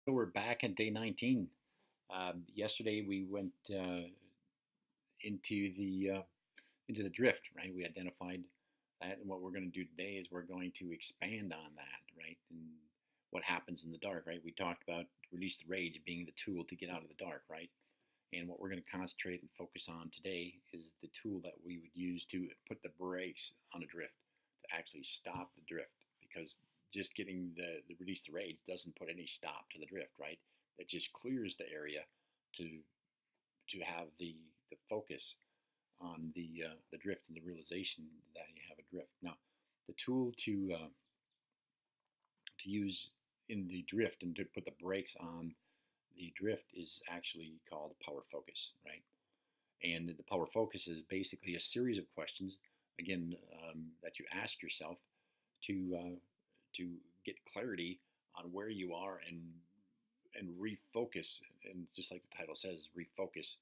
So we're back at day 19. Yesterday we went into the drift, right? We identified that, and what we're going to do today is we're going to expand on that, right? And what happens in the dark, right? We talked about release the rage being the tool to get out of the dark, right? And what we're going to concentrate and focus on today is the tool that we would use to put the brakes on a drift, to actually stop the drift. Because just getting the release the rage doesn't put any stop to the drift, right? It just clears the area to have the focus on the drift and the realization that you have a drift. Now, the tool to use in the drift and to put the brakes on the drift is actually called power focus, right? And the power focus is basically a series of questions, again, that you ask yourself to get clarity on where you are and refocus. And just like the title says, refocus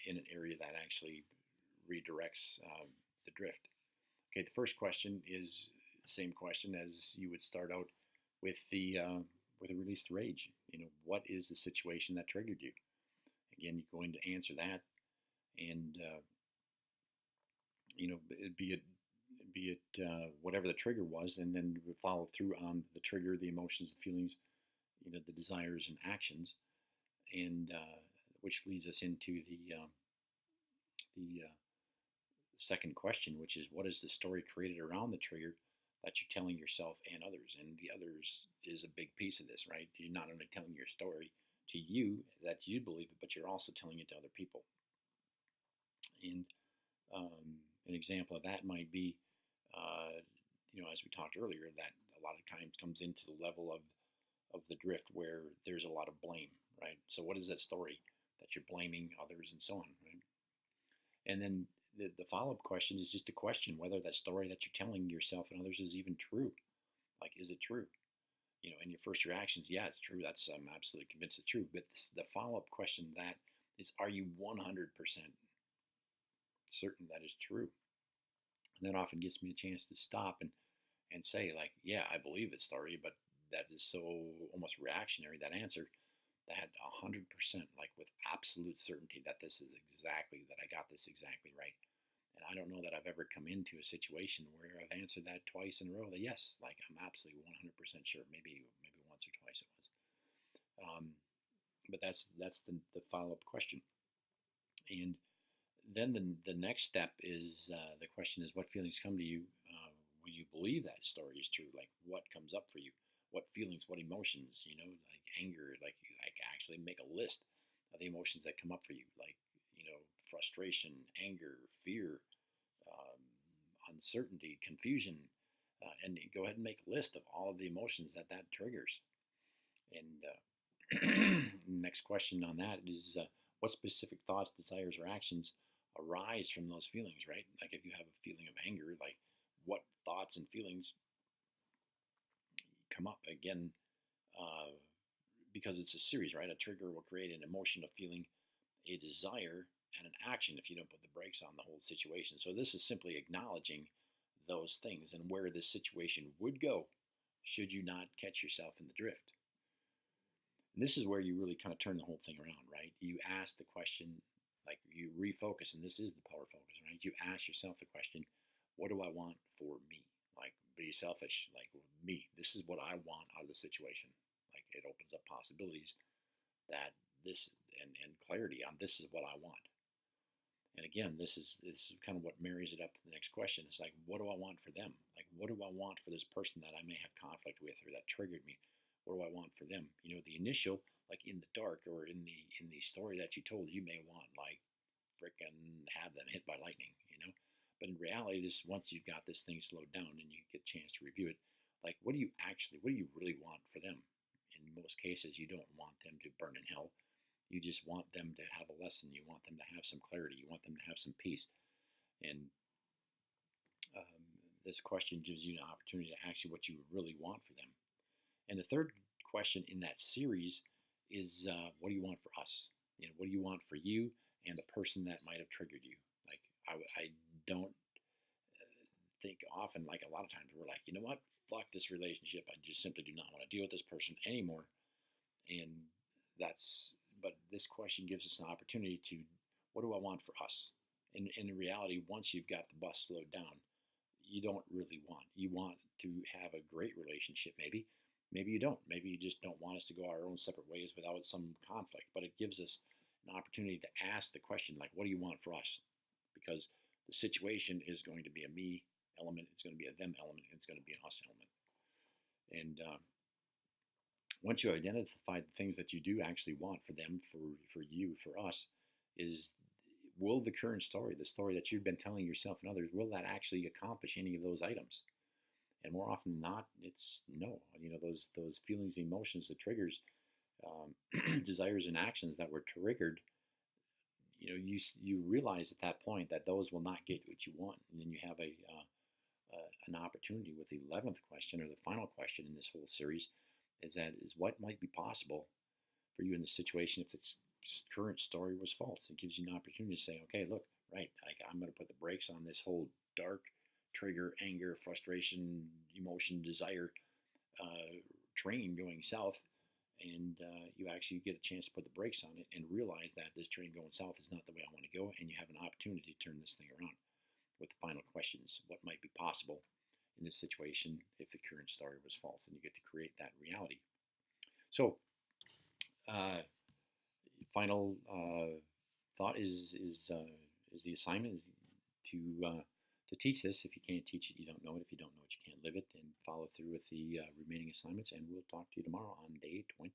in an area that actually redirects the drift. Okay, the first question is the same question as you would start out with a released rage. What is the situation that triggered you? Again, you're going to answer that, and be it whatever the trigger was, and then follow through on the trigger, the emotions, the feelings, the desires and actions, and which leads us into the second question, which is what is the story created around the trigger that you're telling yourself and others? And the others is a big piece of this, right? You're not only telling your story to you that you believe it, but you're also telling it to other people. And an example of that might be, as we talked earlier, that a lot of times comes into the level of the drift where there's a lot of blame, right? So what is that story that you're blaming others and so on, right? And then the follow-up question is just a question whether that story that you're telling yourself and others is even true. Like, is it true? And your first reactions, yeah, it's true. I'm absolutely convinced it's true. But the follow-up question that is, are you 100% certain that is true? And that often gives me a chance to stop and say, like, yeah, I believe it's story, but that is so almost reactionary, that answer, that 100%, like with absolute certainty that that I got this exactly right. And I don't know that I've ever come into a situation where I've answered that twice in a row that yes, like I'm absolutely 100% sure. Maybe once or twice it was. But that's the follow up question. And then the next step is the question is what feelings come to you when you believe that story is true? Like what comes up for you? What feelings? What emotions? Like anger. Like actually make a list of the emotions that come up for you. Like frustration, anger, fear, um, uncertainty, confusion, and go ahead and make a list of all of the emotions that triggers. And next question on that is what specific thoughts, desires, or actions arise from those feelings, right? Like if you have a feeling of anger, like what thoughts and feelings come up again? Uh, because it's a series, right? A trigger will create an emotion, a feeling, a desire, and an action if you don't put the brakes on the whole situation. So this is simply acknowledging those things and where this situation would go should you not catch yourself in the drift. And this is where you really kind of turn the whole thing around, right? You ask the question, like you refocus, and this is the power focus, right? You ask yourself the question, what do I want for me? Like be selfish, like me. This is what I want out of the situation. Like it opens up possibilities that this and clarity on this is what I want. And again, this is kind of what marries it up to the next question. It's like, what do I want for them? Like, what do I want for this person that I may have conflict with or that triggered me? What do I want for them? The initial, like in the dark or in the story that you told, you may want like frickin' have them hit by lightning. But in reality, this once you've got this thing slowed down and you get a chance to review it, like what do you really want for them? In most cases, you don't want them to burn in hell. You just want them to have a lesson. You want them to have some clarity. You want them to have some peace. And um, this question gives you an opportunity to ask you what you really want for them. And the third question in that series is what do you want for us? What do you want for you and the person that might have triggered you? Like, I don't think often, like a lot of times, we're like, you know what? Fuck this relationship. I just simply do not want to deal with this person anymore. And that's, but this question gives us an opportunity to, what do I want for us? In reality, once you've got the bus slowed down, you don't really want. You want to have a great relationship, maybe. Maybe you don't. Maybe you just don't want us to go our own separate ways without some conflict. But it gives us an opportunity to ask the question, like, what do you want for us? Because the situation is going to be a me element, it's going to be a them element, and it's going to be an us element. And once you identify the things that you do actually want for them, for you, for us, is, will the current story, the story that you've been telling yourself and others, will that actually accomplish any of those items? And more often than not, it's no. You know, those feelings, emotions, the triggers, desires, and actions that were triggered. You know, you realize at that point that those will not get what you want, and then you have an opportunity with the 11th question, or the final question in this whole series, is what might be possible for you in this situation if the current story was false. It gives you an opportunity to say, okay, look, right, I'm going to put the brakes on this whole dark trigger, anger, frustration, emotion, desire train going south, and you actually get a chance to put the brakes on it and realize that this train going south is not the way I want to go, and you have an opportunity to turn this thing around with the final questions. What might be possible in this situation if the current story was false? And you get to create that reality. So, final thought is the assignment is to teach this. If you can't teach it, you don't know it. If you don't know it, you can't live it. And follow through with the remaining assignments. And we'll talk to you tomorrow on day 20.